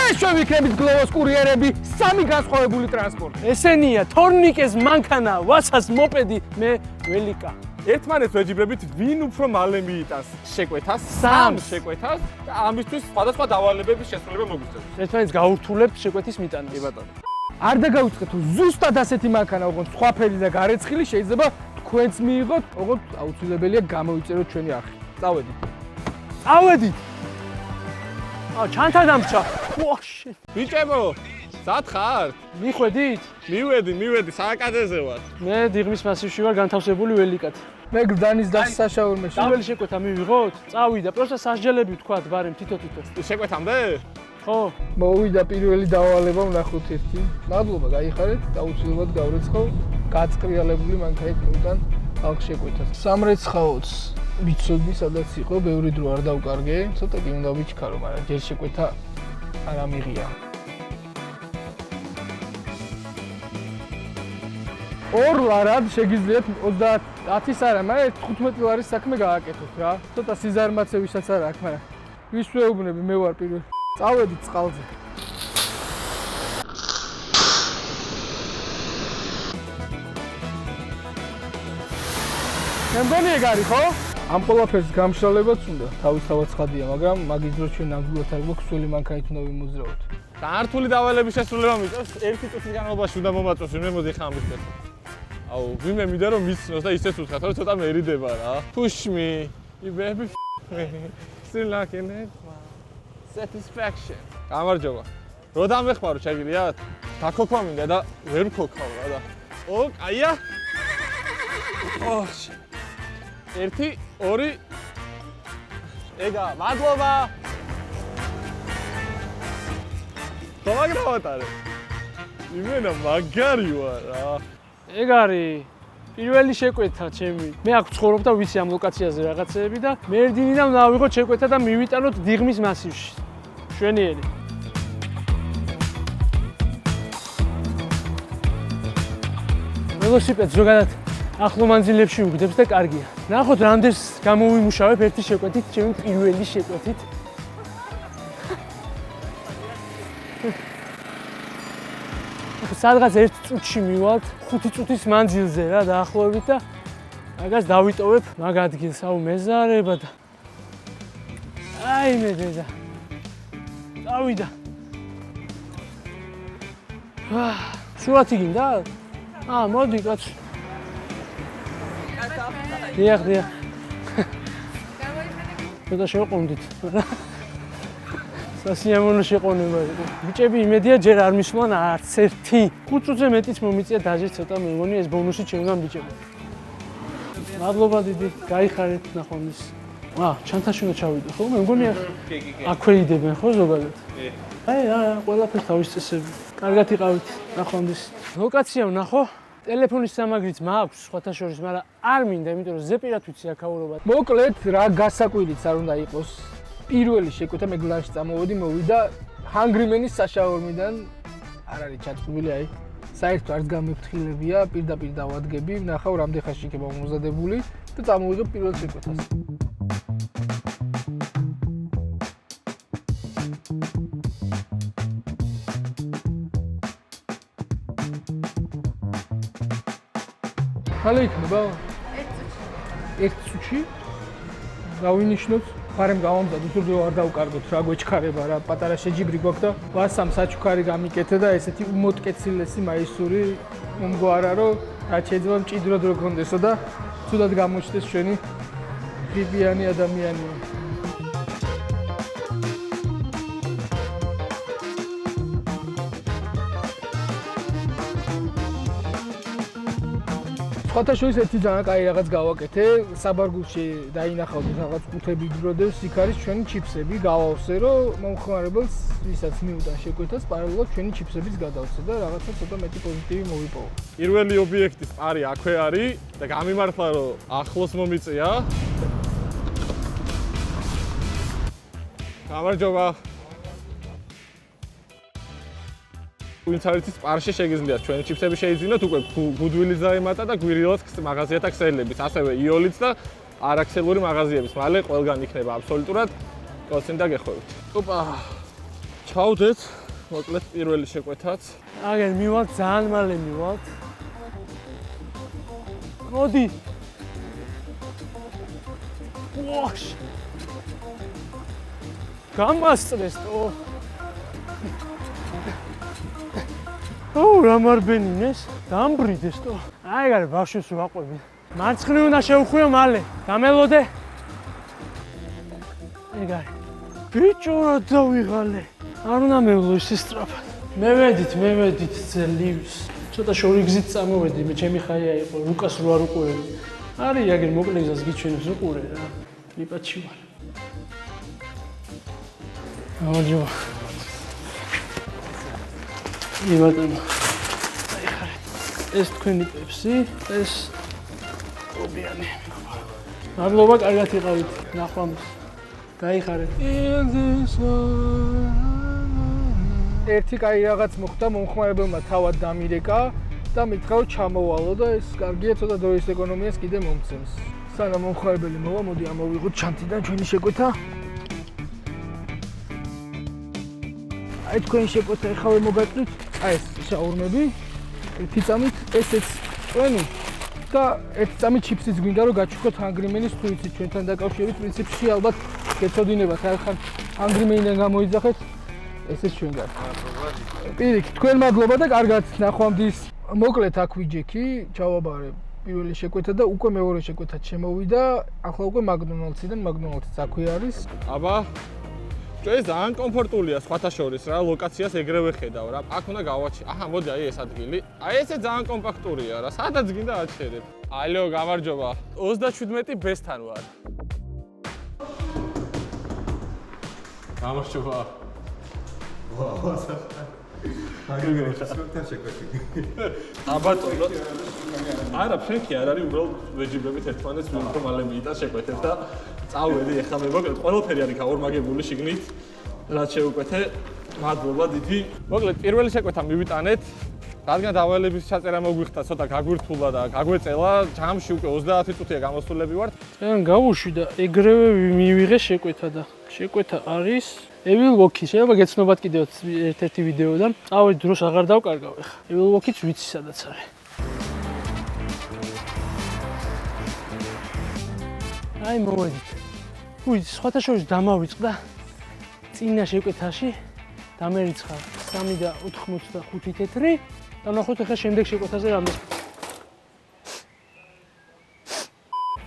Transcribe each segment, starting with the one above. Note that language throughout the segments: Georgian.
დღეს ჩვენ ვიქნებით გლოვოს კურიერები, 3 განსხვავებული ტრანსპორტი. ესენია თორნიკეს მანქანა, ვასას მოპედი, მე ველიკა. ერთმანეთს ვეჯიბრებით, ვინ უფრო მალე მიიტანს შეკვეთას, 3 შეკვეთას და ამისთვის სხვადასხვა დავალებების შესრულება მოგვიწევს. ერთმანეთს გაურთულებთ შეკვეთის მიტანას. კი ბატონო. არ დაგავიწყეთ, რომ ზუსტად ასეთი მანქანა, ოღონდ სხვა ფერი და გარეცხილი შეიძლება თქვენც მიიღოთ, ოღონდ აუცილებელია გამოვიწეროთ ჩვენი არხი. წავედით. წავედით. ჩანთა დამრჩა. ვაში. ბიჭებო, სად ხართ? მიხვედით? მივედი, სააკაძეზე ვარ. მე დიღმის მასივში ვარ განთავსებული ველიკად. მე გდანის და საშაურმეში. პირველი შეკვეთა მივიღოთ? წავიდა, პროსტა სასჯელები ვთქვათ, ბარემ თითო-თითო. შეკვეთამდე? ხო. მოვიდა პირველი დავალება ვნახოთ ერთი. მადლობა, გაიხარეთ, აუცილებლად გავრეცხავ გაწკრიალებული მანქანით მოვიდან ხალხ შეკვეთას. სამრეცხაოც ვიცოდი, სადაც იყო, ბევრი დრო არ დავკარგე, ცოტა კი უნდა ვიჩქარო, მაგრამ ჯერ შეკვეთა არ ამიღია. 2 ლარად შეგიძლიათ 30-ის არა, მაგრამ 15 ლარის საქმე გააკეთოთ რა. ცოტა სიზარმაცევისაც არ აქვს, მაგრამ ვის ვეუბნები, მე ვარ პირველი. წავედით წყალზე. მე მგონი ეგ არის, ხო? ამ ყველაფერს გამშრალებაც უნდა, თავისთავად ცხადია, მაგრამ მაგის დროს ჩვენ ნამდვილად არ გვაქვს სული მანქანით უნდა ვიმოძრაოთ. რთული დავალების შესრულება მიწევს, 1 წუთის განმავლობაში უნდა მომაწოს, ვინმე მოდი ხა ამის პერტო. აუ, ვინმე მინდა რომ მიცნოს და ისეც უთხრათ, რომ ცოტა მერიდება რა. Push me, you baby still like it. Satisfaction. გამარჯობა. რო დამეხმარო შეგიძლიათ? დაქოქვა მინდა და ვერ ვქოქავ რა და. ო, კაია. ო, 1 2 ეგა, მადლობა. თვაგრავატარე. იმენა მაგარი ვარ რა. ეგ არის პირველი შეკვეთა ჩემი. მე აქ ვცხოვრობ და ვიცი ამ ლოკაციაზე რაღაცეები და მერდინიდან დავიღოთ შეკვეთა და მივიტანოთ დიღმის მასივში. შვენიერი. ველოსიპედს ზოგადად ახლო მანძილებში უგდებს და კარგია. ნახოთ რამდენს გამოვიმუშავებ ერთი შეკვეთით, ჩემი პირველი შეკვეთით. სადღაც 1 წუთში მივალთ 5 წუთის მანძილზე რა დაახლოებით და მაგას დავიტოვებ მაგ ადგილს. აუ მეზარება და აი მე დედა დავიდა. სურათი გინდა? მოდი კაცო. დიახ. და შევყონდით. სასიამოვნო შეყონება იყო. ბიჭები იმედია ჯერ არ მისვლან არც ერთი. 5 წუთზე მეტიც მომიწია დაჟე ცოტა მე მგონი ეს ბონუსი ჩემგან ბიჭები. მადლობა დიდი, გაიხარეთ ნახვამდის. ჩანთაში უნდა ჩავიდე ხო? მე მგონი აქვე იდებენ ხო ზოგადად? კი. აი, ყველაფერს თავის წესები. კარგად იყავით ნახვამდის. ლოკაცია ვნახო. ტელეფონის სამაგრიც მაქვს სხვათა შორის, მაგრამ არ მინდა, იმიტომ რომ ზეპირად ვიცი აქაურობა. მოკლედ რა გასაკვირიც არ უნდა იყოს. პირველი შეკვეთა მე გლანში წამოვედი, მოვიდა ჰანგრიმენის საშაორმიდან. არ არის ჩაწყობილი, აი. საერთოდ არც გამეფრთხილებია, პირდაპირ დავადგები, ვნახავ რამდენ ხანში იქნება მომზადებული და წამოვიღებ პირველ შეკვეთას. ხალე იქნება? 1 წუთში. გავინიშნოთ, ფარემ გავამზადოთ, თუ არ დავკარგოთ რა გვეჩქარება რა, პატარა შეჯიბრი გვაქვს და ვასამ საჩუქარი გამიკეთე და ესეთი უმოტკეცილესი მაისური მომგვარა რომ რაც შეიძლება მჭიდროდ რო გქონდესო და ცუდად გამოჩნდეს ჩვენი ღირიანი ადამიანი. სხვათა შორის ერთი ძალიან კაი რაღაც გავაკეთე, საბარგულში დაინახავთ რაღაც ყუთები დროდეს, იქ არის ჩვენი ჩიფსები, გავავსე რომ მომხმარებელს ვისაც მიუტან შეკვეთას, პარალელურად ჩვენი ჩიფსებიც გადავცე და რაღაცა ცოტა მეტი პოზიტივი მოვიპოვა. პირველი ობიექტის პარი აქვე არის და გამიმართლა რომ ახლოს მომიწია. გამარჯობა. ვინც არის პარში შეგიძლიათ ჩვენი ჩიფსები შეიძინოთ უკვე გუდვილის დაემატა და გვირილად მაღაზიათა ქსელების, ასევე იოლიც და არაქსელური მაღაზიების. მალე ყველგან იქნება აბსოლუტურად კოცინდა გეხვევით. ოპა. ჩავდეთ, მოკლედ პირველი შეკვეთაც. აგერ მივალთ, ძალიან მალე მივალთ. მოდი. ვაშ. გამასწრეს თო. რა მარბენინეს? დამბრიდეს თო. აი გარე ბავშვს ვაყვები. მარცხნივ უნდა შევხვიო მალე. გამელოდე. ეგარი. ბიჭო რა დავიღალე. არ უნდა მევლო ისე სწრაფად. მე ვედით ძლივს. ცოტა შორი გზით წამოვედი, მე ჩემი ხაია იყო, რუკას რო არ უყურები. არის აგერ მოკლე გზას გიჩვენებს უყურე რა. ლიპაჩი ვარ. აუჯო. იბატონო. აი ხარ. ეს თქვენი პეპსი, ეს ობიანი. მადლობა, კარგად იყავით. ნახვამდის. გაიხარეთ. ერთი კაი რაღაც მოხდა, მომხმარებელმა თავად დამირეკა და მითხრა რომ ჩამოვალო და ეს კარგია, ცოტა დროის ეკონომიას კიდე მომცემს. სანამ მომხმარებელი მოვა, მოდი ამოვიღოთ ჩანთიდან ჩვენი შეკვეთა. აი თქვენი შეკვეთა ეხავე მოგაწვით, აი ეს შაურმები, ერთი წამით, ესეც ჩვენი და ერთი წამით ჩიფსიც გვინდა რომ გაჩუქოთ ანგრიმენის თუ იცით ჩვენთან დაკავშირებით პრინციპში ალბათ გეცოდინებათ არ ხარ ანგრიმენიდან გამოიძახეთ ესეც ჩვენ გარ. პირიქით, თქვენ მადლობა და კარგად ნახვამდის. მოკლედ აქ ვიჯექი, ჩავაბარე პირველი შეკვეთა და უკვე მეორე შეკვეთაც შემოვიდა. ახლა უკვე მაკდონალდსიდან, მაკდონალდსიც აქვე არის. აბა ეს ძალიან კომფორტულია სხვათა შორის რა, ლოკაციას ეგრევე ხედავ რა. აქ უნდა გავაჩი. აჰა, მოდი აი ეს ადგილი. აი ესე ძალიან კომპაქტურია რა. სადაც გინდა აჩერებ. ალო, გამარჯობა. 37 ბესთან ვარ. გამარჯობა. ვაუ, აბატონო. არა, ფრენკი არ არის, უბრალოდ ვეჯიბრებით ერთმანეთს ვიმხრო მალე მიიტან შეკვეთებ და წავედი ეხლა მე მოკლედ ყველაფერი არის გაორმაგებული შიგნით. რაც შევკვეთე, მადლობა დიდი. მოკლედ პირველი შეკვეთა მივიტანეთ. რადგან დავალების ჩაწერა მოგვიხდა, ცოტა გაგვირთულა და გაგვეწელა, ჯამში უკვე 30 წუთია გამოსულები ვართ. ძალიან გავუშვი და ეგრევე მივიღე შეკვეთა და შეკვეთა არის Evil Walk-ი. შეიძლება გეცნობათ კიდევ ერთ-ერთი ვიდეოდან. წავედი დროს აღარ დავკარგავ ეხა. Evil Walk-იც ვიცი სადაც არის. აი მოვედით. უი, სხვათა შორის დამავიწყდა წინა შეკვეთაში დამერიცხა 3.85 თეთრი და ნახოთ ახლა შემდეგ შეკვეთაზე რამდენი.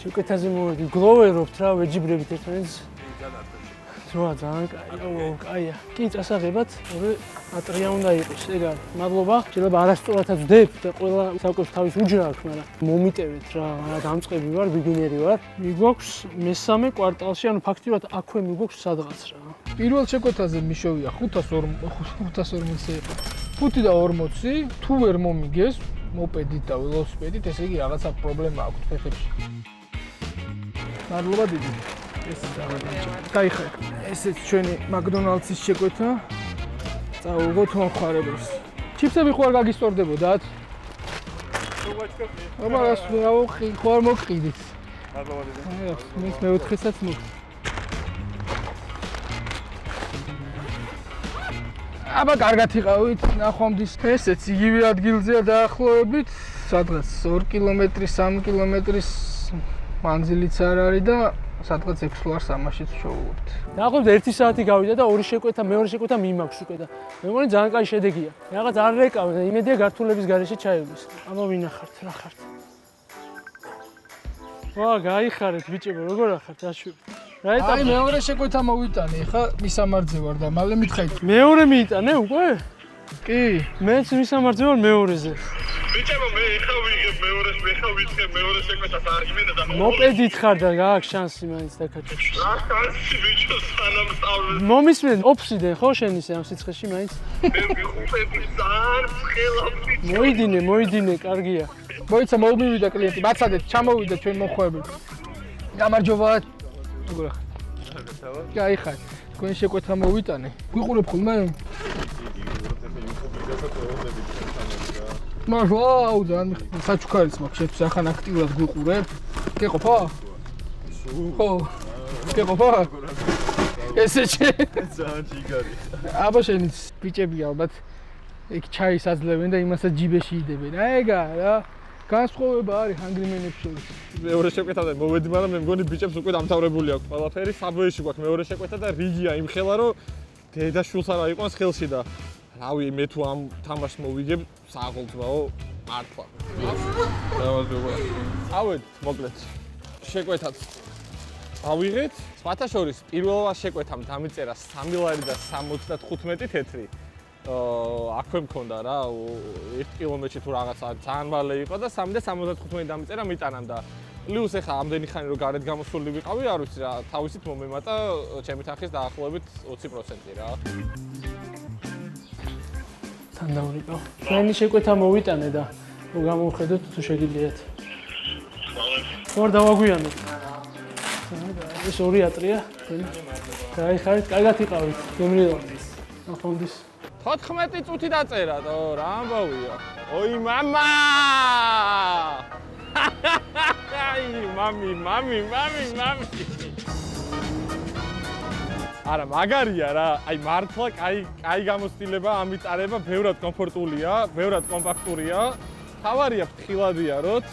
შეკვეთაზე მოვედი, გლოვერობთ რა, ვეჯიბრებით ერთმანეთს. ზოა ძალიან კაია. კი, წასაღებად, ორი ატრია უნდა იყოს, ეგ არის. მადლობა. შეიძლება არასწორადაც ვდებ და ყველა საკვებს თავის უჯრა აქვს, მაგრამ მომიტევეთ რა, დამწყები ვარ, ბიგინერი ვარ. მიგვაქვს მესამე კვარტალში, ანუ ფაქტიურად აქვე მიგვაქვს სადღაც რა. პირველ შეკვეთაზე მიშოვია 540 იყო. 5 და 40, თუ ვერ მომიგეს, მოპედით და ველოსიპედით, ესე იგი რაღაცა პრობლემა აქვს ფეხებში. მადლობა დიდი. ეს გაიხარეთ. ესეც ჩვენი მაკდონალდსის შეკვეთა. წავუღოთ მომხმარებელს. ჩიფსები ხო არ გაგისტორდებოდათ? აბა რას ვაუხი, ხო არ მოგყიდით. მადლობა დიდი. აი, მის მეოთხესაც მოგ. აბა კარგად იყავით, ნახვამდის. ესეც იგივე ადგილზეა დაახლოებით, სადღაც 2 კილომეტრი, 3 კილომეტრის მანძილიც არ არის და სადღაც 6 ლარს ამაშიც შოვუებთ. დაახლოებით 1 საათი გავიდა და ორი შეკვეთა, მეორე შეკვეთა მიმაქვს უკვე და მე მგონი ძალიან კაი შედეგია. რაღაც არ რეკავ და იმედია გართულების გარეშე ჩაივლის. აბა ვინახართ, რა ხართ? ვა, გაიხარეთ ბიჭებო, როგორ ახართ აშვი? რა ეტაპი? აი მეორე შეკვეთა მოვიტანე, ხა მისამართზე ვარ და მალე მითხარით. მეორე მიიტანე უკვე? კი, მეც მისამართზე ვარ მეორეზე. ბიჭებო, მე ეხა ვიღებ მეორეს, მე ხა ვიწყებ მეორე შეკვეთას არ გიმინდა და მოპედით ხარ და გააქვს შანსი მაინც დაკაჭებს. რა შანსი ბიჭო, სანამ სწავლობ. მომისმენ ოფსიდენ ხო შენ ისე ამ სიცხეში მაინც? მე ვიხუპები ძალიან ცხელა ბიჭო. მოიდინე, კარგია. მოიცა მომივიდა კლიენტი, მაცადეთ, ჩამოვიდა ჩვენ მოხვეები. გამარჯობა. როგორ ახლა? გაიხარეთ. თქვენ შეკვეთა მოვიტანე. გვიყურებ ხოლმე? მართლა, ძალიან საჩუქარიც მაქვს, შეფს ახან აქტიურად გვიყურებ. გეყოფა? ხო. გეყოფა? ესე ძალიან ჯიგარი. აბა შენიც ბიჭები ალბათ იქ ჩაის აძლევენ და იმასაც ჯიბეში იდებენ. აი ეგა რა. განსხვავება არის ჰანგრიმენებს შორის. მეორე შეკვეთა მოვედი, მაგრამ მე მგონი ბიჭებს უკვე დამთავრებული აქვს ყველაფერი. საბოეში გვაქვს მეორე შეკვეთა და რიგია იმ ხელა რომ დედაშვილს არა იყოს ხელში და რავი მე თუ ამ თამაშს მოვიგებ სააღოლწმაო მართლა. დავაზოგო. ავედით მოკლედ. შეკვეთაც ავიღეთ. სხვათა შორის პირველ შეკვეთამ დამიწერა 3 ლარი და 75 თეთრი. აქვე მქონდა რა 1 კილომეტრში თუ რაღაცა ძალიან მალე იყო და 3 და 75 დამიწერა მიტანამ და პლუს ეხა ამდენი ხანი რომ გარეთ გამოსული ვიყავი არ ვიცი რა თავისით მომემატა ჩემი თანხის დაახლოებით 20% რა თან დავრიყო ჩვენი შეკვეთა მოვიტანე და რომ გამოვხედოთ თუ შეგიძლიათ ხوار დავაგვიანოთ ეს ორი ატრია გაიხარით კარგად იყავით გემრიელად ახონდის 14 წუთი დაწერა თო რა ამბავია ოი мама აი მამი არა მაგარია რა აი მართლა კაი გამოცდილება ამიტარება ბევრად კომფორტულია ბევრად კომპაქტურია თავარია ფრთხილებიაროთ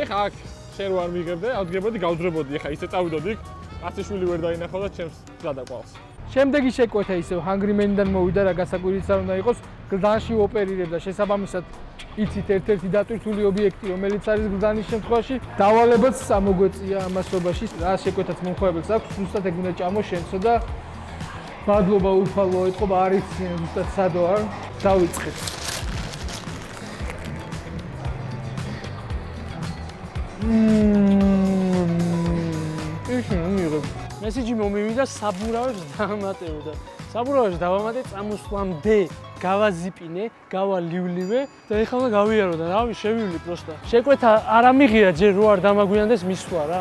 ეხა აქ შენ რო არ მიღებდე, ავდგებოდი, გავძრებოდი, ეხა ისე წავიდოდი, კაცეშვილი ვერ დაინახავდა ჩემს გადაყვალს. შემდეგი შეკვეთა ისევ ჰანგრიმენიდან მოვიდა რა გასაკვირიც არ უნდა იყოს, გლდანში ოპერირებდა შესაბამისად იცით ერთ-ერთი დატვირთული ობიექტი, რომელიც არის გლდანის შემთხვევაში, დავალებაც ამოგვეწია ამასობაში, რა შეკვეთაც მომხმარებელს აქვს, ზუსტად ეგ უნდა ჭამოშენცო და მადლობა უფალო, ეთყობა არ იციან ზუსტად სადო არ, დავიწყეთ. მესიჯი მომივიდა საბურავებს დავამატებოდა. საბურავებს დავამატე წამოსვლამდე გავაზიპინე, გავალივლივე და ეხლა უნდა გავიარო და რავი შევივლი პროსტა. შეკვეთა არ ამიღია ჯერ რო არ დამაგვიანდეს მისვლა რა.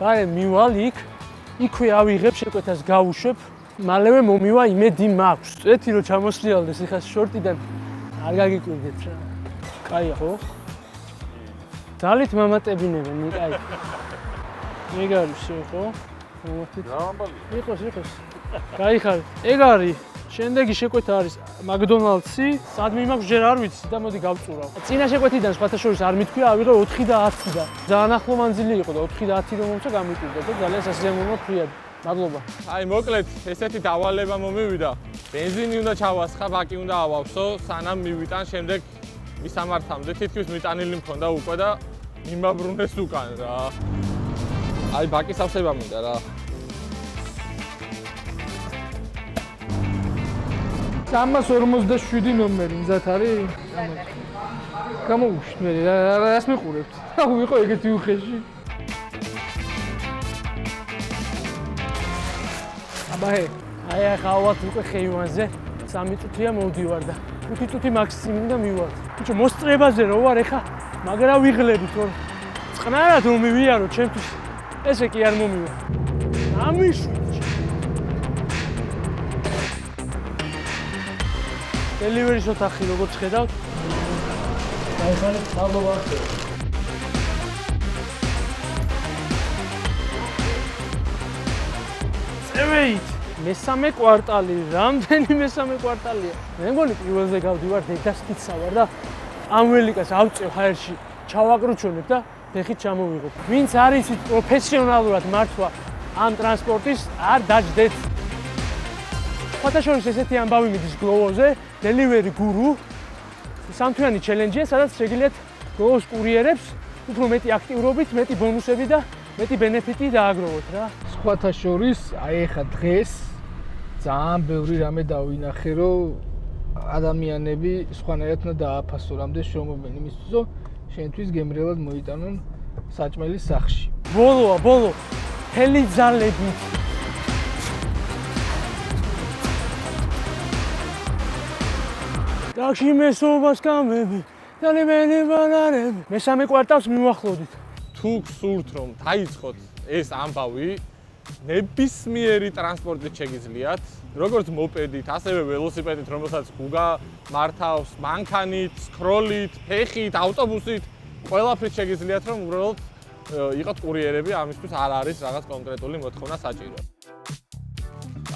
ბარე მივალ იქვე ავიღებ შეკვეთას გავუშვებ, მალევე მომივა იმედი მაქვს. წეთი რო ჩამოსლიალდეს ეხლა შორტიდან არ გაგიკვირდეთ რა. კაია ხო? ძალით მამატებინებენ ნიკაი. ეგ არის ხო? მომართით. რა ამბავია? იყოს. გაიხარეთ. ეგ არის. შემდეგი შეკვეთა არის მაკდონალდსი. სადმე მაქვს ჯერ არ ვიცი და მოდი გავწურავ. წინა შეკვეთიდან სხვათა შორის არ მithქვია ავიღე 4 და 10 და ძალიან ახლო მანძილი იყო და 4 და 10 რომ მომწა გამიკვირდა და ძალიან სასიამოვნო ფრიად. მადლობა. აი მოკლედ ესეთი დავალება მომივიდა. ბენზინი უნდა ჩავასხა, ბაკი უნდა ავავსო, სანამ მივიტან შემდეგ მისამართამდე თითქმის მიტანილი მქონდა უკვე და მიმაბრუნეს უკან რა. აი ბაკის ავსება მინდა რა. 347 ნომერი მზად არის? გამოვუშვით მე რას მიყურებთ? ვიყო ეგეთი უხეში. აბაე, აი ახლა ავად უკვე ხეივანზე 3 წუთია მოვდივარ და 5 წუთი მაქსიმუმ და მივარ. ბიჭო მოსწრებაზე რო ვარ ახლა, მაგრა ვიღლებით რომ წყნარად რომ მივიარო ჩემთვის ესე კი არ მომივა. ამიშვით. დელივერის ოთახი როგორც ხედავთ. გაიხარეთ მადლობა. წევით. მესამე კვარტალი, რამდენი მესამე კვარტალია? მე მგონი პირველზე გავდივარ დედასკიცა ვარ და ამ ველიკას ავწევ ჰაერში, ჩავაკრუჩონებ და ფეხით ჩამოვიღებ. ვინც არ იცით პროფესიონალურად მართვა ამ ტრანსპორტის, არ დაждდეთ. ფოტოშორის ესეთი ამბავი მიდის გლოვოზე, დელივერი გურუ. სამთვიანი ჩელენჯია, სადაც შეგიძლიათ გლოვოს კურიერებს უფრო მეტი აქტიურობით, მეტი ბონუსები და მეტი ბენეფიტი დააგროვოთ რა. სხვათა შორის, აი ეხა დღეს ძალიან ბევრი რამე დავინახე, რომ ადამიანები სხვანაირად უნდა დააფასო, რამდენ შრომობენ იმისთვის, რომ შენთვის გემრიელად მოიტანონ საჭმელის სახში. ბოლო, მთელი ძალებით. დაში მესობას გამები, დალიმენი ბანანები. მესამე კვარტალს მივახლოვდით. თუ გსურთ რომ დაიწყოთ ეს ამბავი ნებისმიერი ტრანსპორტით შეგიძლიათ, როგორც მოპედით, ასევე ველოსიპედით, რომელსაც გუგა მართავს, მანქანით, სკროლით, ფეხით, ავტობუსით, ყველაფრით შეგიძლიათ რომ უბრალოდ იყოთ კურიერები, ამისთვის არ არის რაღაც კონკრეტული მოთხოვნა საჭირო.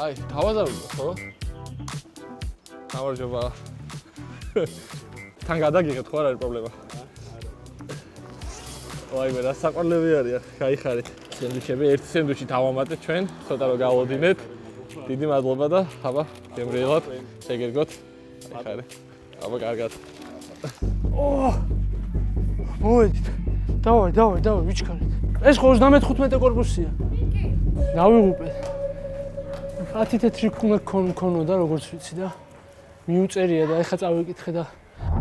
აი, გავაზარდო, ხო? გამარჯობა. თან გადაგიღეთ, ხო არ არის პრობლემა. ვაიმე, რა საყვარლები არიან, გაიხარეთ. სენდვიჩები, ერთი სენდვიჩი დავამატეთ ჩვენ, ცოტა რომ გავოდინეთ. დიდი მადლობა და აბა, გემრიელად, შეგერგოთ. გაიხარეთ. აბა, კარგად. მოვედით. დავай, ვიჩქარეთ. ეს 35 კორპუსია. დავიღუპეთ. 10 თეთრი ქონოდა, როგორც ვიცი და მიუწერია და ეხა წავიკითხე და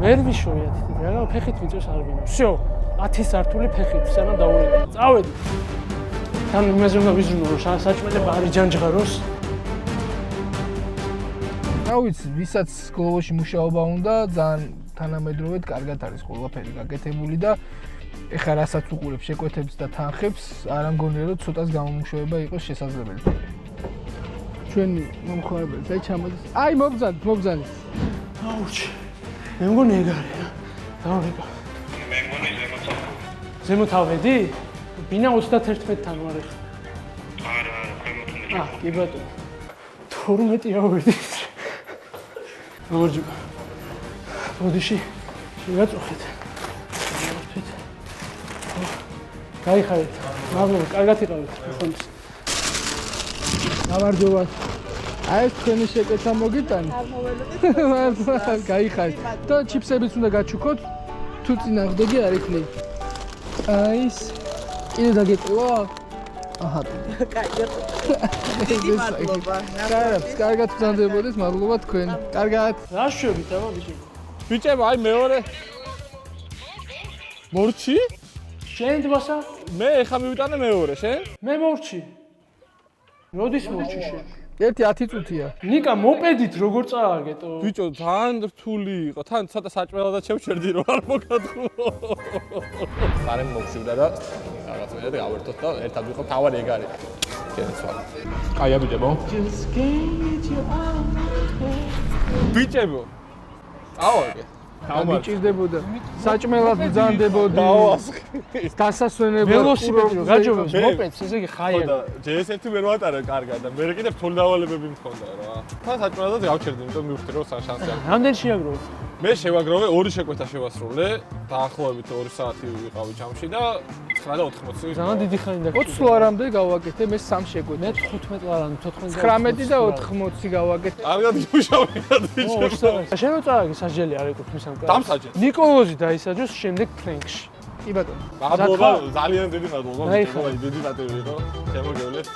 ვერ ვიშოვე 10 თეთრი. რა ფეხით მიწევს არ ვინო. всё, 10 სართული ფეხით, სანამ დავუვიდე. წავედი. თან იმაზე უნდა ვიზრუნო, რომ საჭმელება არის ჯანჯღაროს. რა ვიცი, ვისაც გლოვოში მუშაობა უნდა, ძალიან თანამედროვედ კარგად არის ყველაფერი გაკეთებული და ეხლა რასაც უყურებ შეკვეთებს და თანხებს, არ ამგონია რომ ცოტას გამომუშავება იყოს შესაძლებელი. ჩვენი მომხმარებელს აი ჩამოდის. აი მოგზავნით. აუჩი. მე მგონი ეგარია. დავიღო. მე მგონი ზემოთ ავედი? ბინა 31-თან ვარ ეხლა. არა, ქვემოთ კი ბატონო. 12 ავედი. გამარჯობა. ბოდიში შეგაწუხეთ. მოვთვით. გაიხარეთ. მადლობა, კარგად იყავით. ხონდ. გამარჯობა. აი ეს თქვენი შეკვეთა მოგიტანი. არ მოველოდეთ. გაიხარეთ. და ჩიფსებიც უნდა გაჩუქოთ. თუ წინააღმდეგი არ იქნება. აი ეს კიდე დაგეწევა? აჰა. კაი. დიდი მადლობა. კარგად გზანდებოდეთ, მადლობა თქვენ. კარგად. რა შვებით, აბა ბიჭო? ბიჭებო, აი მეორე. მორჩი? შენ დვასა? მე ეხა მივიტანე მეორე, შენ? მე მორჩი. როდის მორჩი შენ? ერთი 10 წუთია. ნიკა მოპედით როგორ წააგეთო? ბიჭო, ძალიან რთული იყო. თან ცოტა საჭმელადაც შევჩერდი რომ არ მოგადღო. მარე მოგშივდა და რაღაცნაირად გავერთოთ და ერთად ვიყო თავარი ეგ არის. კეცვა. კაია ბიჭებო. ბიჭებო. აოგე. გამიჭირდებოდა. საჭმელად ბრძანდებოდი. დავასხი. დასასვენებლად ველოსიპედი გაჯობებს მოპედს, ესე იგი ხაია. და ჯერ1 ვერ ვატარე კარგად და მე კიდევ თულ დავალებები მქონდა რა. თან საჭმელადაც გავჩერდი, იმიტომ მივხვდი რომ შანსი აქვს. რამდენი შეაგროვე? მე შევაგროვე 2 შეკვეთა შევასრულე, დაახლოებით 2 საათი ვიყავი ჯამში და 9 და 80. ძალიან დიდი ხანი 20 ლარამდე გავაკეთე, მე 3 შეკვეთა. მე 15 ლარანი, 14 19 და 80 გავაკეთე. კარგად გუშავებიათ ბიჭო. შენ უწავე საჯელი არ ეკუთვნის ამ კარს. დამსაჯე. ნიკოლოზი დაისაჯოს შემდეგ ფრენკში. კი ბატონო. მადლობა, ძალიან დიდი მადლობა. დაიხარე. დიდი პატივი იყო. შემოგევლეთ.